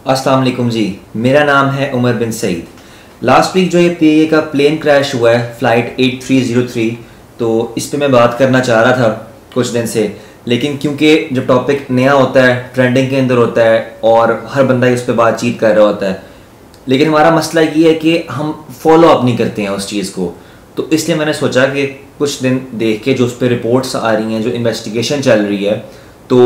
अस्सलाम वालेकुम जी, मेरा नाम है उमर बिन सईद। लास्ट वीक जो ये पीए का प्लेन क्रैश हुआ है फ़्लाइट 8303, तो इस पे मैं बात करना चाह रहा था कुछ दिन से, लेकिन क्योंकि जब टॉपिक नया होता है, ट्रेंडिंग के अंदर होता है और हर बंदा उस पर बातचीत कर रहा होता है, लेकिन हमारा मसला ये है कि हम फॉलो अप नहीं करते हैं उस चीज़ को। तो इसलिए मैंने सोचा कि कुछ दिन देख के जो उस पर रिपोर्ट्स आ रही हैं, जो इन्वेस्टिगेशन चल रही है, तो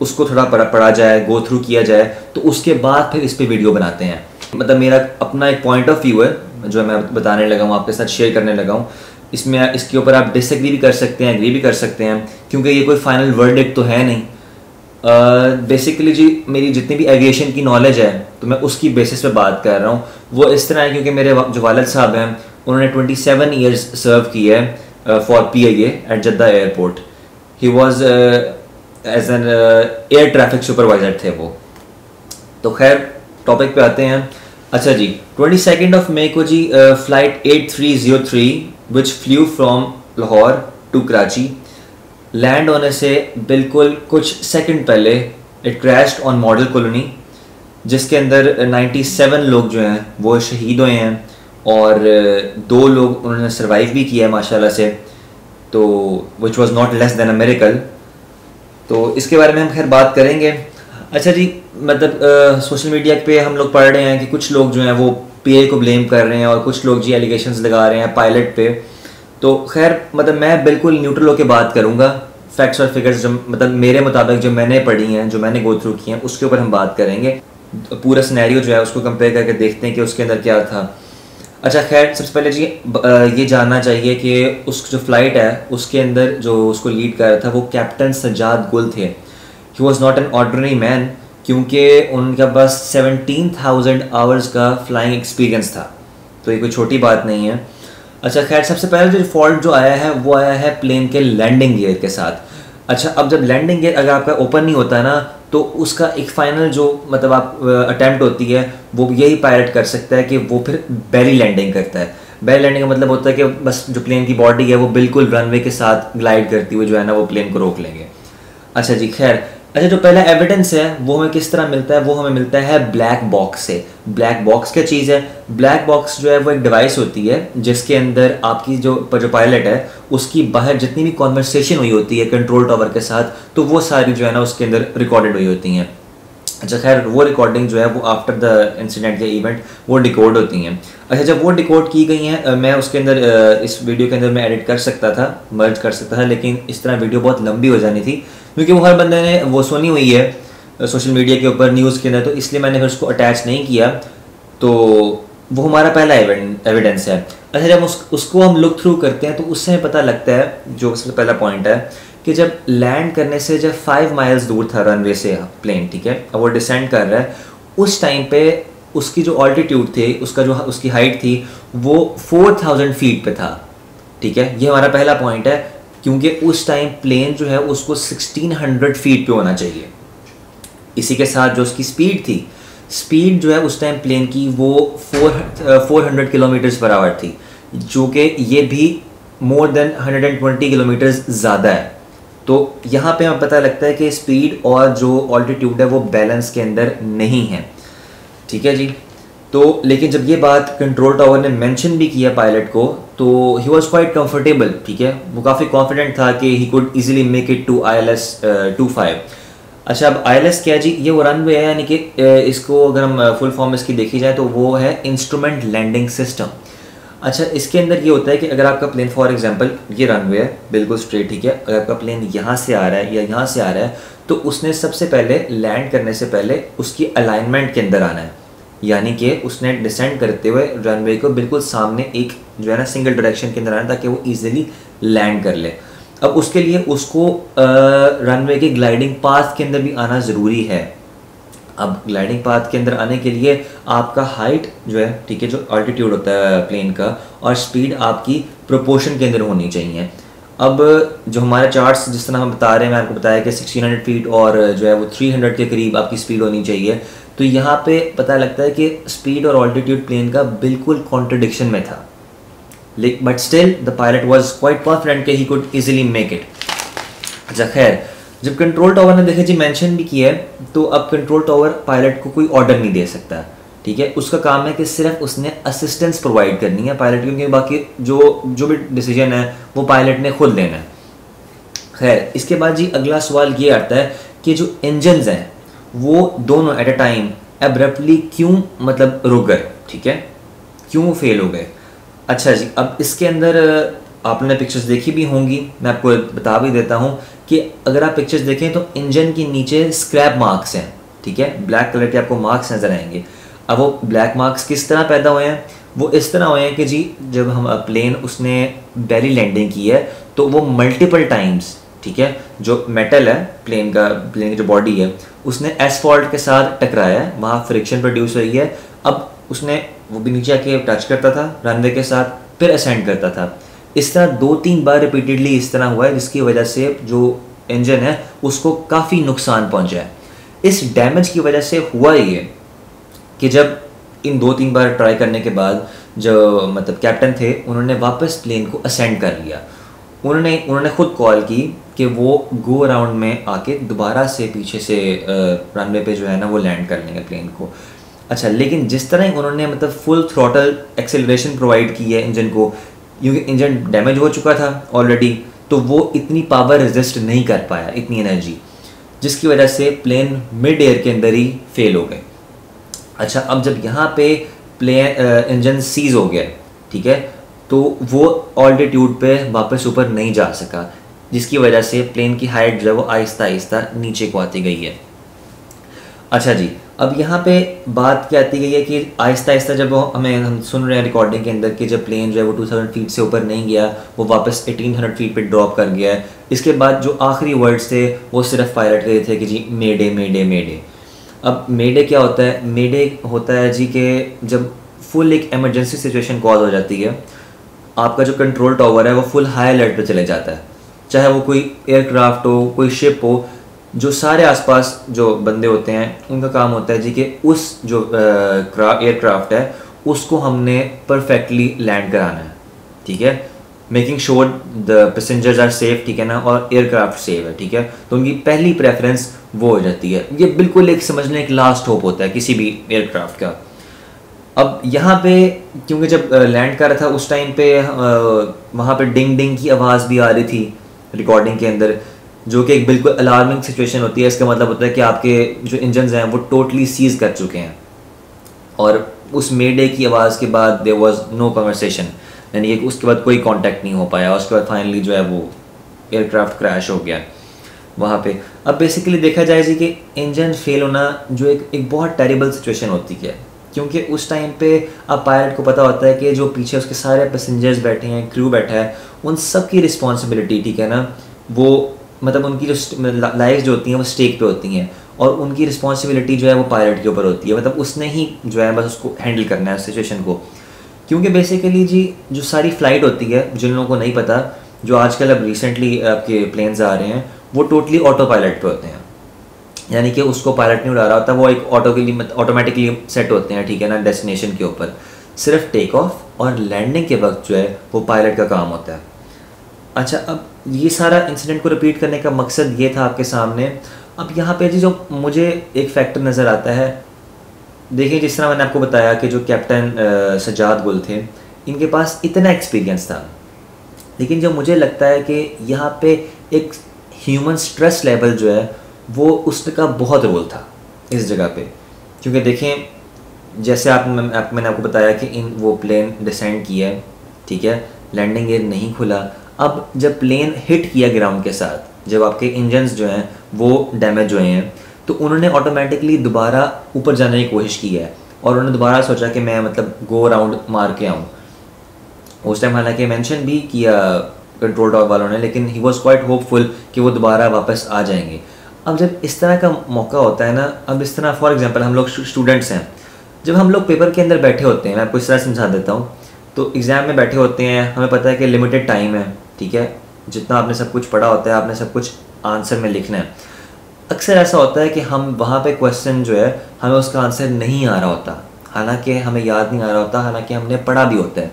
उसको थोड़ा पढ़ा जाए, गो थ्रू किया जाए, तो उसके बाद फिर इस पे वीडियो बनाते हैं। मतलब मेरा अपना एक पॉइंट ऑफ व्यू है जो मैं बताने लगा हूँ, आपके साथ शेयर करने लगा हूँ। इसमें इसके ऊपर आप डिसएग्री भी कर सकते हैं, एग्री भी कर सकते हैं, क्योंकि ये कोई फाइनल वर्डिक्ट तो है नहीं। बेसिकली जी मेरी जितनी भी एविएशन की नॉलेज है तो मैं उसकी बेसिस पे बात कर रहा हूँ। वो इस तरह है क्योंकि मेरे जो वालिद साहब हैं उन्होंने 27 ईयर्स सर्व किया है for PIA at Jeddah airport. He was as an air traffic supervisor थे वो। तो खैर टॉपिक पे आते हैं। अच्छा जी, 22 मई को जी flight 8303 which flew from Lahore to Karachi, land होने से बिल्कुल कुछ सेकंड पहले it crashed on Model Colony, जिसके अंदर 97 लोग जो हैं वो शहीद हुए हैं और 2 लोग उन्होंने सर्वाइव भी किया है माशाल्लाह से, तो which was not less than a miracle. तो इसके बारे में हम खैर बात करेंगे। अच्छा जी, मतलब सोशल मीडिया पे हम लोग पढ़ रहे हैं कि कुछ लोग जो हैं वो पीए को ब्लेम कर रहे हैं और कुछ लोग जी एलिगेशंस लगा रहे हैं पायलट पे। तो खैर मतलब मैं बिल्कुल न्यूट्रल होकर बात करूंगा, फैक्ट्स और फिगर्स जो मतलब मेरे मुताबिक जो मैंने पढ़ी हैं, जो मैंने गो थ्रू की हैं, उसके ऊपर हम बात करेंगे। पूरा सिनेरियो जो है उसको कंपेयर करके देखते हैं कि उसके अंदर क्या था। अच्छा खैर सबसे पहले जी ये जानना चाहिए कि उस जो फ़्लाइट है उसके अंदर जो उसको लीड कर रहा था वो कैप्टन सज्जाद गुल थे। He was not an ordinary man, क्योंकि उनका बस 17,000 आवर्स का फ्लाइंग एक्सपीरियंस था, तो ये कोई छोटी बात नहीं है। अच्छा खैर सबसे पहले जो फॉल्ट जो आया है वो आया है प्लेन के लैंडिंग गियर के साथ। अच्छा अब जब लैंडिंग गियर अगर आपका ओपन नहीं होता ना, तो उसका एक फ़ाइनल जो मतलब आप अटैम्प्ट होती है वो यही पायलट कर सकता है कि वो फिर बेली लैंडिंग करता है। बेली लैंडिंग का मतलब होता है कि बस जो प्लेन की बॉडी है वो बिल्कुल रनवे के साथ ग्लाइड करती हुई जो है ना वो प्लेन को रोक लेंगे। अच्छा जी खैर, अच्छा जो पहला एविडेंस है वो हमें किस तरह मिलता है, वो हमें मिलता है ब्लैक बॉक्स से। ब्लैक बॉक्स क्या चीज़ है? ब्लैक बॉक्स जो है वो एक डिवाइस होती है जिसके अंदर आपकी जो पायलट है उसकी बाहर जितनी भी कॉन्वर्सेशन हुई होती है कंट्रोल टावर के साथ, तो वो सारी जो है ना उसके अंदर रिकॉर्डेड हुई होती हैं। अच्छा खैर वो रिकॉर्डिंग जो है वो आफ्टर द इंसिडेंट या इवेंट वो डिकोड होती हैं। अच्छा जब वो डिकोड की गई हैं, मैं उसके अंदर इस वीडियो के अंदर मैं एडिट कर सकता था, मर्ज कर सकता था, लेकिन इस तरह वीडियो बहुत लंबी हो जानी थी क्योंकि वो हर बंदे ने वो सुनी हुई है सोशल मीडिया के ऊपर, न्यूज़ के अंदर, तो इसलिए मैंने फिर उसको अटैच नहीं किया। तो वो हमारा पहला एविडेंस है। अच्छा जब उसको हम लुक थ्रू करते हैं तो उससे हमें पता लगता है, जो सबसे पहला पॉइंट है कि जब लैंड करने से जब 5 माइल्स दूर था रनवे से प्लेन, ठीक है, अब वो डिसेंड कर रहा है, उस टाइम पे उसकी जो ऑल्टीट्यूड थे, उसका जो उसकी हाइट थी वो 4000 फीट पे था, ठीक है। ये हमारा पहला पॉइंट है, क्योंकि उस टाइम प्लेन जो है उसको 1600 फीट पे होना चाहिए। इसी के साथ जो उसकी स्पीड थी, स्पीड जो है उस टाइम प्लेन की वो 400 किलोमीटर्स पर आवर थी, जो कि ये भी मोर देन 120 किलोमीटर्स ज़्यादा है। तो यहाँ पे हमें पता लगता है कि स्पीड और जो ऑल्टीट्यूड है वो बैलेंस के अंदर नहीं है, ठीक है जी। तो लेकिन जब ये बात कंट्रोल टावर ने मेंशन भी किया पायलट को, तो ही वॉज क्वाइट कंफर्टेबल, ठीक है, वो काफ़ी कॉन्फिडेंट था कि he could easily make it to ILS 25। अच्छा अब ILS क्या जी, ये वो रनवे है, यानी कि इसको अगर हम फुल फॉर्म इसकी देखी जाए तो वो है इंस्ट्रूमेंट लैंडिंग सिस्टम। अच्छा इसके अंदर ये होता है कि अगर आपका प्लेन फॉर एग्जांपल ये रनवे है बिल्कुल स्ट्रेट, ठीक है, अगर आपका प्लेन यहाँ से आ रहा है या यहाँ से आ रहा है, तो उसने सबसे पहले लैंड करने से पहले उसकी अलाइनमेंट के अंदर आना है, यानी कि उसने डिसेंड करते हुए रनवे को बिल्कुल सामने एक जो है ना सिंगल डायरेक्शन के अंदर आना, ताकि वो ईजिली लैंड कर ले। अब उसके लिए उसको रनवे के ग्लाइडिंग पाथ के अंदर भी आना ज़रूरी है। अब ग्लाइडिंग पाथ के अंदर आने के लिए आपका हाइट जो है, ठीक है, जो ऑल्टीट्यूड होता है प्लेन का, और स्पीड आपकी प्रोपोर्शन के अंदर होनी चाहिए। अब जो हमारे चार्ट्स जिस तरह हम बता रहे हैं, मैं आपको बताया कि 1600 फीट और जो है वो 300 के करीब आपकी स्पीड होनी चाहिए। तो यहाँ पे पता लगता है कि स्पीड और ऑल्टीट्यूड प्लेन का बिल्कुल कॉन्ट्रडिक्शन में था, but still the pilot was quite confident कि he could easily make it. अच्छा खैर जब कंट्रोल टावर ने देखे जी मेंशन भी किया है, तो अब कंट्रोल टावर पायलट को कोई ऑर्डर नहीं दे सकता, ठीक है। उसका काम है कि सिर्फ उसने असिस्टेंस प्रोवाइड करनी है पायलट, क्योंकि बाकी जो जो भी डिसीजन है वो पायलट ने खुद लेना है। खैर, इसके बाद जी अगला सवाल ये आता है कि जो इंजन्स हैं वो दोनों एट अ टाइम एब्रप्टली क्यों मतलब रुक गए, ठीक है, क्यों फेल हो गए। अच्छा जी, अब इसके अंदर आपने पिक्चर्स देखी भी होंगी, मैं आपको बता भी देता हूँ कि अगर आप पिक्चर्स देखें तो इंजन के नीचे स्क्रैप मार्क्स हैं, ठीक है, ब्लैक कलर के आपको मार्क्स नज़र आएंगे। अब वो ब्लैक मार्क्स किस तरह पैदा हुए हैं, वो इस तरह हुए हैं कि जी जब हम प्लेन उसने बेली लैंडिंग की है तो वो मल्टीपल टाइम्स, ठीक है, जो मेटल है प्लेन की जो बॉडी है उसने एसफॉल्ट के साथ टकराया है, वहाँ फ्रिक्शन प्रोड्यूस हुई है। अब उसने वो भी नीचे आके टच करता था रनवे के साथ, फिर असेंड करता था। इस तरह 2-3 बार रिपीटेडली इस तरह हुआ है, जिसकी वजह से जो इंजन है उसको काफ़ी नुकसान पहुंचा है। इस डैमेज की वजह से हुआ ये कि जब इन 2-3 बार ट्राई करने के बाद जो मतलब कैप्टन थे उन्होंने वापस प्लेन को असेंड कर लिया। उन्होंने खुद कॉल की कि वो गो अराउंड में आके दोबारा से पीछे से रनवे पे जो है ना वो लैंड कर लेंगे प्लेन को। अच्छा, लेकिन जिस तरह उन्होंने मतलब फुल थ्रॉटल एक्सेलरेशन प्रोवाइड की है इंजन को, क्योंकि इंजन डैमेज हो चुका था ऑलरेडी, तो वो इतनी पावर रेजिस्ट नहीं कर पाया, इतनी एनर्जी, जिसकी वजह से प्लेन मिड एयर के अंदर ही फेल हो गए। अच्छा, अब जब यहाँ पे प्लेन इंजन सीज हो गया, ठीक है, तो वो ऑल्टीट्यूड पे वापस ऊपर नहीं जा सका, जिसकी वजह से प्लेन की हाइट जो है वो आहिस्ता आहिस्ता नीचे को आती गई है। अच्छा जी, अब यहाँ पे बात क्या आती गई है कि आहिस्ता आहिस्ता जब हम सुन रहे हैं रिकॉर्डिंग के अंदर कि जब प्लेन जो है वो 2000 फीट से ऊपर नहीं गया, वो वापस 1800 फीट पे ड्रॉप कर गया है। इसके बाद जो आखिरी वर्ड्स थे वो सिर्फ पायलट के थे कि जी मेडे मेडे मेडे। अब मेडे क्या होता है, मेडे होता है जी कि जब फुल एक इमरजेंसी सिचुएशन कॉज हो जाती है, आपका जो कंट्रोल टावर है वो फुल हाई अलर्ट पे चले जाता है, चाहे वो कोई एयरक्राफ्ट हो, कोई शिप हो, जो सारे आसपास जो बंदे होते हैं उनका काम होता है जी कि उस जो एयरक्राफ्ट है उसको हमने परफेक्टली लैंड कराना है, ठीक है, making sure the passengers are safe, ठीक है ना, और एयरक्राफ्ट सेफ है, ठीक है। तो उनकी पहली प्रेफरेंस वो हो जाती है। ये बिल्कुल एक समझने एक लास्ट होप होता है किसी भी एयरक्राफ्ट का। अब यहाँ पे क्योंकि जब लैंड कर रहा था उस टाइम पे वहाँ पे डिंग डिंग की आवाज़ भी आ रही थी रिकॉर्डिंग के अंदर, जो कि एक बिल्कुल अलार्मिंग सिचुएशन होती है। इसका मतलब होता है कि आपके जो इंजन्स हैं वो टोटली सीज कर चुके हैं, और उस मेडे की आवाज़ के बाद देयर वाज नो कन्वर्सेशन, यानी कि उसके बाद कोई कांटेक्ट नहीं हो पाया। उसके बाद फाइनली जो है वो एयरक्राफ्ट क्रैश हो गया वहाँ पे। अब बेसिकली देखा जाए जी कि इंजन फेल होना जो एक बहुत टेरिबल सिचुएशन होती है, क्योंकि उस टाइम पे अब पायलट को पता होता है कि जो पीछे उसके सारे पैसेंजर्स बैठे हैं, क्रू बैठा है, उन सब की रिस्पॉन्सिबिलिटी, ठीक है ना, वो मतलब उनकी जो लाइफ जो होती हैं वो स्टेक पे होती हैं, और उनकी रिस्पॉन्सिबिलिटी जो है वो पायलट के ऊपर होती है। मतलब उसने ही जो है बस उसको हैंडल करना है सिचुएशन को। क्योंकि बेसिकली जी जो सारी फ़्लाइट होती है, जिन लोगों को नहीं पता, जो आजकल अब रिसेंटली आपके प्लेन्स आ रहे हैं वो टोटली ऑटो पायलट पे होते हैं, यानी कि उसको पायलट नहीं उड़ा रहा होता, वो एक ऑटोमेटिकली सेट होते हैं, ठीक है ना, डेस्टिनेशन के ऊपर। सिर्फ टेक ऑफ और लैंडिंग के वक्त जो है वो पायलट का काम होता है। अच्छा, अब ये सारा इंसिडेंट को रिपीट करने का मकसद ये था आपके सामने। अब यहाँ पे जी जो मुझे एक फैक्टर नज़र आता है, देखिए जिस तरह मैंने आपको बताया कि जो कैप्टन सज्जाद गुल थे, इनके पास इतना एक्सपीरियंस था, लेकिन जो मुझे लगता है कि यहाँ पे एक ह्यूमन स्ट्रेस लेवल जो है वो उसका बहुत रोल था इस जगह पे। क्योंकि देखें जैसे मैंने आपको बताया कि वो प्लेन डिसेंड किया है, ठीक है, लैंडिंग गियर नहीं खुला। अब जब प्लेन हिट किया ग्राउंड के साथ, जब आपके इंजन्स जो हैं वो डैमेज हुए हैं, तो उन्होंने ऑटोमेटिकली दोबारा ऊपर जाने की कोशिश की है, और उन्होंने दोबारा सोचा कि मैं मतलब गो अराउंड मार के आऊँ। उस टाइम हालांकि मेंशन भी किया कंट्रोल टावर वालों ने, लेकिन ही वॉज क्वाइट होपफुल कि वो दोबारा वापस आ जाएंगे। अब जब इस तरह का मौका होता है ना, अब इस तरह फॉर एग्जांपल हम लोग स्टूडेंट्स हैं, जब हम लोग पेपर के अंदर बैठे होते हैं, मैं आपको इस तरह समझा देता हूँ, तो एग्ज़ाम में बैठे होते हैं, हमें पता है कि लिमिटेड टाइम है, ठीक है, जितना आपने सब कुछ पढ़ा होता है आपने सब कुछ आंसर में लिखना है। अक्सर ऐसा होता है कि हम वहाँ पे क्वेश्चन जो है हमें उसका आंसर नहीं आ रहा होता, हालांकि हमें याद नहीं आ रहा होता, हालांकि हमने पढ़ा भी होता है।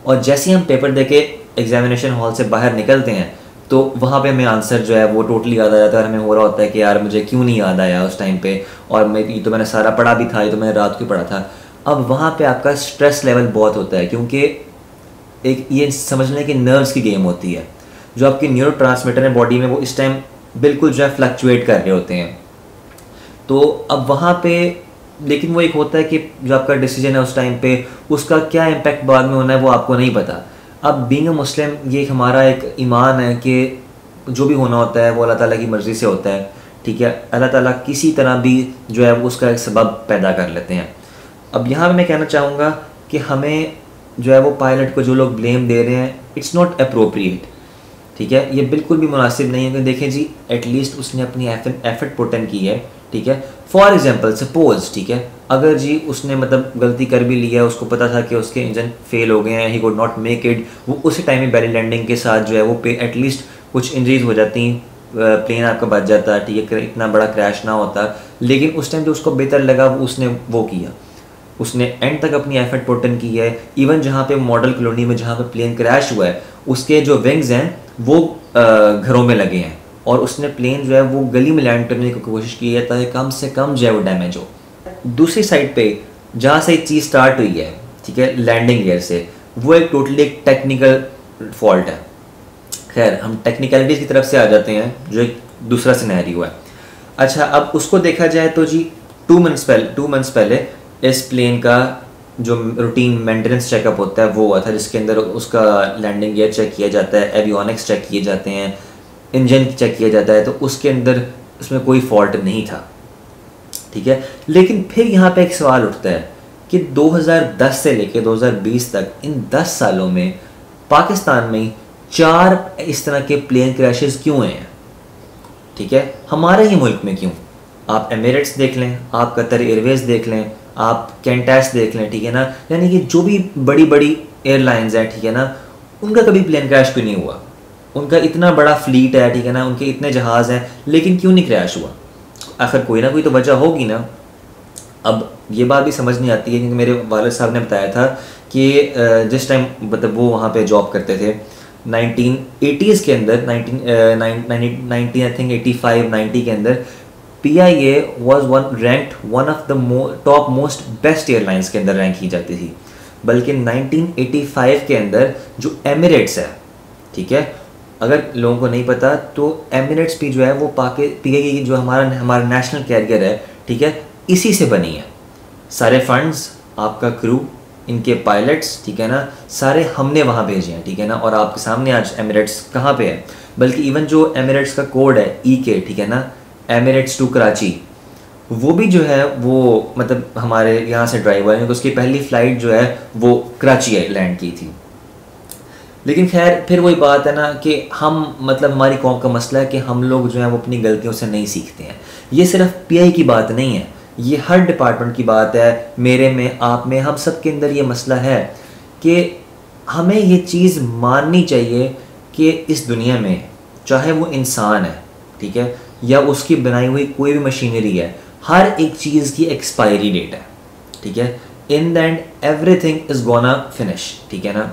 और जैसे ही हम पेपर देके एग्जामिनेशन हॉल से बाहर निकलते हैं तो वहाँ पे हमें आंसर जो है वो टोटली याद आ जाता है और हमें हो रहा होता है कि यार मुझे क्यों नहीं याद आया उस टाइम पे, और ये तो मैंने सारा पढ़ा भी था, ये तो मैंने रात को पढ़ा था। अब वहाँ पे आपका स्ट्रेस लेवल बहुत होता है, क्योंकि एक ये समझने की नर्व्स की गेम होती है, जो आपके न्यूरोट्रांसमीटर है बॉडी में वो इस टाइम बिल्कुल जो है फ्लक्चुएट कर रहे होते हैं। तो अब वहाँ पे लेकिन वो एक होता है कि जो आपका डिसीजन है उस टाइम पे उसका क्या इम्पैक्ट बाद में होना है वो आपको नहीं पता। अब बीइंग अ मुस्लिम ये हमारा एक ईमान है कि जो भी होना होता है वो अल्लाह ताला की मर्ज़ी से होता है, ठीक है। अल्लाह ताला किसी तरह भी जो है वो उसका एक सबब पैदा कर लेते हैं। अब यहाँ पे मैं कहना चाहूँगा कि हमें जो है वो पायलट को जो लोग ब्लेम दे रहे हैं इट्स नॉट अप्रोप्रिएट, ठीक है। ये बिल्कुल भी मुनासिब नहीं है कि देखें जी एटलीस्ट उसने अपनी एफर्ट पुट इन की है, ठीक है। फॉर एग्जांपल सपोज, ठीक है, अगर जी उसने मतलब गलती कर भी लिया है, उसको पता था कि उसके इंजन फेल हो गए हैं, he could not make it, वो उसी टाइम में बैली लैंडिंग के साथ जो है वो पे एटलीस्ट कुछ इंजरीज हो जाती, प्लेन आपका बच जाता, ठीक है, इतना बड़ा क्रैश ना होता। लेकिन उस टाइम जो उसको बेहतर लगा उसने वो किया, उसने एंड तक अपनी एफर्ट पुट इन की है। इवन जहाँ पे मॉडल कॉलोनी में जहाँ पे प्लेन क्रैश हुआ है उसके जो विंग्स हैं वो घरों में लगे हैं, और उसने प्लेन जो है वो गली में लैंड करने की कोशिश की है ताकि कम से कम जो है वो डैमेज हो। दूसरी साइड पे जहाँ से चीज़ स्टार्ट हुई है, ठीक है, लैंडिंग गियर से, वो एक टोटली एक टेक्निकल फॉल्ट है। खैर हम टेक्निकलिटीज़ की तरफ से आ जाते हैं, जो एक दूसरा सिनेरियो है। अच्छा, अब उसको देखा जाए तो जी 2 मंथ्स पहले इस प्लेन का जो रूटीन मेंटेनेंस चेकअप होता है वो हुआ था, जिसके अंदर उसका लैंडिंग गियर चेक किया जाता है, एवियोनिक्स चेक किए जाते हैं, इंजन चेक किया जाता है। तो उसके अंदर उसमें कोई फॉल्ट नहीं था, ठीक है। लेकिन फिर यहाँ पे एक सवाल उठता है कि 2010 से लेकर 2020 तक इन 10 सालों में पाकिस्तान में 4 इस तरह के प्लेन क्रैशेस क्यों हुए हैं, ठीक है, हमारे ही मुल्क में क्यों। आप एमिरेट्स देख लें, आप कतर एयरवेज देख लें, आप कैंटास देख लें, ठीक है ना, यानी कि जो भी बड़ी बड़ी एयरलाइंस हैं, ठीक है ना, उनका कभी प्लेन क्रैश क्यों नहीं हुआ। उनका इतना बड़ा फ्लीट है, ठीक है ना, उनके इतने जहाज़ हैं, लेकिन क्यों नहीं क्रैश हुआ। आखिर कोई ना कोई तो वजह होगी ना। अब ये बात भी समझ नहीं आती है, क्योंकि मेरे वालिद साहब ने बताया था कि जिस टाइम मतलब वो वहाँ पे जॉब करते थे 1980s के अंदर, 19 आई थिंक 85-90 के अंदर PIA was one of the top most best airlines के अंदर रैंक की जाती थी। बल्कि 1985 के अंदर जो एमिरेट्स है, ठीक है, अगर लोगों को नहीं पता तो एमिरेट्स भी जो है वो PIA जो हमारा नेशनल कैरियर है, ठीक है, इसी से बनी है। सारे फंड्स, आपका क्रू, इनके पायलट्स, ठीक है ना, सारे हमने वहाँ भेजे हैं, ठीक है ना। और आपके सामने आज एमिरेट्स कहाँ पे है, बल्कि इवन जो एमिरेट्स का कोड है EK, ठीक है ना, एमिरेट्स टू कराची, वो भी जो है वो मतलब हमारे यहाँ से ड्राइव हुआ है, क्योंकि उसकी पहली फ़्लाइट जो है वो कराची लैंड की थी। लेकिन खैर फिर वही बात है ना कि हम मतलब हमारी कौम का मसला है कि हम लोग जो है वो अपनी गलतियों से नहीं सीखते हैं। ये सिर्फ PI की बात नहीं है, ये हर डिपार्टमेंट की बात है, मेरे में, आप में, हम सब के अंदर ये मसला है कि हमें ये चीज़ माननी चाहिए कि इस दुनिया में चाहे वो इंसान है, ठीक है, या उसकी बनाई हुई कोई भी मशीनरी है, हर एक चीज़ की एक्सपायरी डेट है, ठीक है। In the end everything is gonna finish, ठीक है ना।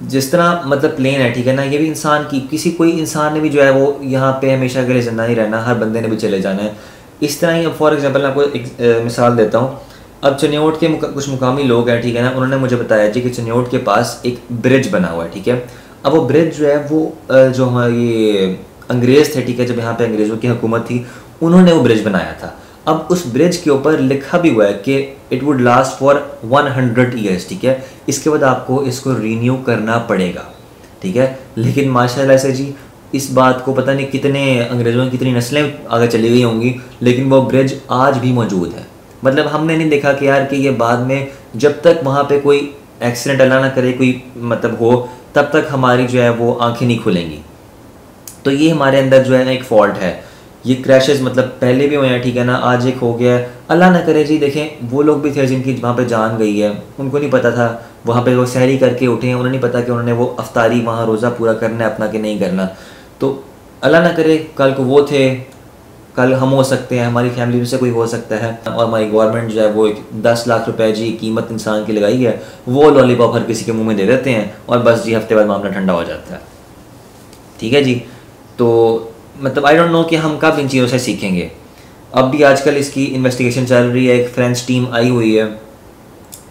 जिस तरह मतलब प्लेन है, ठीक है ना, ये भी इंसान की कोई इंसान ने भी जो है वो यहाँ पे हमेशा के लिए जिंदा नहीं रहना, हर बंदे ने भी चले जाना है। इस तरह ही फॉर एग्जांपल मैं आपको एक मिसाल देता हूँ। अब चनियोट के कुछ मुकामी लोग हैं, ठीक है ना, उन्होंने मुझे बताया जी कि चनियोट के पास एक ब्रिज बना हुआ है, ठीक है। अब वो ब्रिज जो है वो जो हमारे अंग्रेज़ थे, ठीक है, जब यहाँ पे अंग्रेज़ों की हुकूमत थी, उन्होंने वो ब्रिज बनाया था। अब उस ब्रिज के ऊपर लिखा भी हुआ है कि it would last for 100 years, ठीक है, इसके बाद आपको इसको रीन्यू करना पड़ेगा, ठीक है। लेकिन माशाल्लाह से जी इस बात को पता नहीं कितने अंग्रेज़ों की कितनी नस्लें आगे चली गई होंगी, लेकिन वो ब्रिज आज भी मौजूद है। मतलब हमने नहीं देखा कि यार कि ये बाद में जब तक वहाँ पे कोई एक्सीडेंट अल्लाह ना करे कोई मतलब हो, तब तक हमारी जो है वो आँखें नहीं खुलेंगी। तो ये हमारे अंदर जो है ना एक फ़ॉल्ट है। ये क्रैशेस मतलब पहले भी हुए हैं, ठीक है ना, आज एक हो गया है, अल्लाह ना करे जी। देखें वो लोग भी थे जिनकी वहाँ पे जान गई है, उनको नहीं पता था, वहाँ पे वो सहरी करके उठे हैं, उन्हें नहीं पता कि उन्होंने वो अफ्तारी वहाँ रोज़ा पूरा करना है अपना कि नहीं करना। तो अल्लाह ना करे कल को वो थे, कल हम हो सकते हैं, हमारी फैमिली में से कोई हो सकता है। और हमारी गवर्नमेंट जो है वो 10 लाख रुपए जी कीमत इंसान की लगाई है, वो लॉलीपॉप हर किसी के मुँह में दे देते हैं और बस जी हफ्ते बाद मामला ठंडा हो जाता है। ठीक है जी। तो मतलब आई डोंट नो कि हम कब इन चीज़ों से सीखेंगे। अब भी आजकल इसकी इन्वेस्टिगेशन चल रही है, एक फ्रेंच टीम आई हुई है,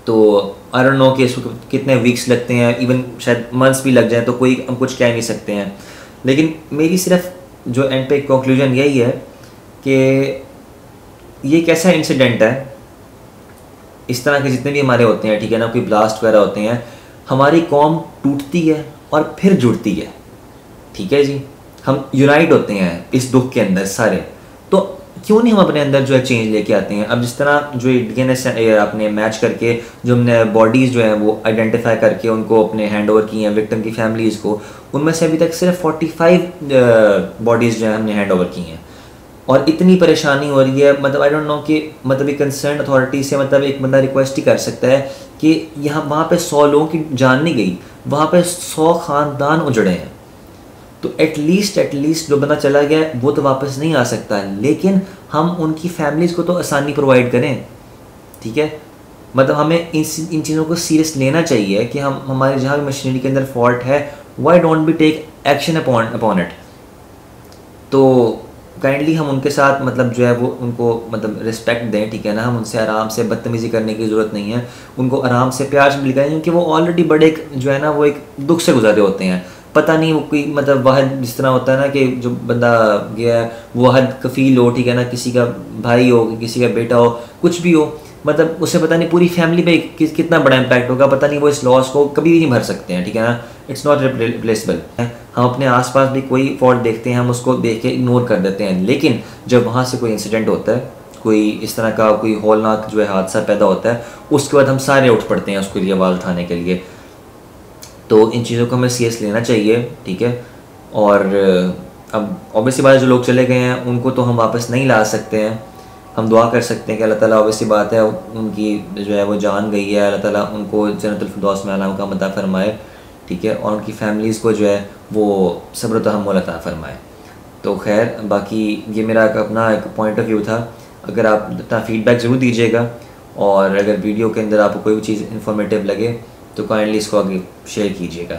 तो आई डोंट नो कि इसको कितने वीक्स लगते हैं, इवन शायद मंथ्स भी लग जाए, तो कोई हम कुछ कह नहीं सकते हैं। लेकिन मेरी सिर्फ जो एंड पे कंक्लूजन यही है कि ये एक ऐसा इंसिडेंट है, इस तरह के जितने भी हमारे होते हैं, ठीक है ना, कोई ब्लास्ट वगैरह होते हैं, हमारी कौम टूटती है और फिर जुड़ती है, ठीक है जी। हम यूनाइट होते हैं इस दुख के अंदर सारे, तो क्यों नहीं हम अपने अंदर जो है चेंज लेके आते हैं। अब जिस तरह जो डीएनए आपने मैच करके जो हमने बॉडीज़ जो हैं वो आइडेंटिफाई करके उनको अपने हैंड ओवर की हैं विक्टिम की फैमिलीज़ को, उनमें से अभी तक सिर्फ 45 बॉडीज़ जो है हमने हैंड ओवर की हैं, और इतनी परेशानी हो रही है। मतलब आई डोंट नो कि मतलब एक कंसर्न अथॉरिटी से मतलब एक बंदा रिक्वेस्ट ही कर सकता है कि यहाँ वहाँ पे 100 लोगों की जान नहीं गई, वहाँ पे 100 ख़ानदान उजड़े हैं, तो एटलीस्ट जो बंदा चला गया है वो तो वापस नहीं आ सकता, लेकिन हम उनकी फैमिलीज़ को तो आसानी प्रोवाइड करें, ठीक है। मतलब हमें इन चीज़ों को सीरियस लेना चाहिए कि हम हमारे जहाँ भी मशीनरी के अंदर फॉल्ट है, why don't we take action upon it. तो काइंडली हम उनके साथ मतलब जो है वो उनको मतलब रिस्पेक्ट दें, ठीक है ना। हम उनसे आराम से बदतमीज़ी करने की ज़रूरत नहीं है, उनको आराम से प्यार से दिखाएं, क्योंकि वो ऑलरेडी बड़े जो है ना वो एक दुख से गुजरे होते हैं। पता नहीं वो कोई मतलब वाहद जिस तरह होता है ना कि जो बंदा गया है वो वाहद कफ़ील हो, ठीक है ना, किसी का भाई हो, किसी का बेटा हो, कुछ भी हो, मतलब उससे पता नहीं पूरी फैमिली पे कितना बड़ा इम्पैक्ट होगा, पता नहीं वो इस लॉस को कभी भी नहीं भर सकते हैं, ठीक है ना। It's not replaceable. हम अपने आसपास भी कोई फॉल्ट देखते हैं, हम उसको देख के इग्नोर कर देते हैं, लेकिन जब वहाँ से कोई इंसिडेंट होता है, कोई इस तरह का कोई हौलनाक जो है हादसा पैदा होता है, उसके बाद हम सारे उठ पड़ते हैं उसके लिए आवाज़ उठाने के लिए। तो इन चीज़ों को हमें सीरियस लेना चाहिए, ठीक है। और अब ऑब्वियसली बात है, जो लोग चले गए हैं उनको तो हम वापस नहीं ला सकते हैं, हम दुआ कर सकते हैं कि अल्लाह ताला, ऑब्वियसली बात है उनकी जो है वो जान गई है, अल्लाह ताला उनको जन्नतुल फिरदौस में आला मुकाम अता फरमाए, ठीक है, और उनकी फैमिलीज़ को जो है वो सब्र तहम्मुल अता फरमाए। तो खैर, बाकी ये मेरा अपना एक पॉइंट ऑफ व्यू था। अगर आप अपना फ़ीडबैक ज़रूर दीजिएगा, और अगर वीडियो के अंदर आपको कोई भी चीज़ इन्फॉर्मेटिव लगे तो काइंडली इसको आगे शेयर कीजिएगा।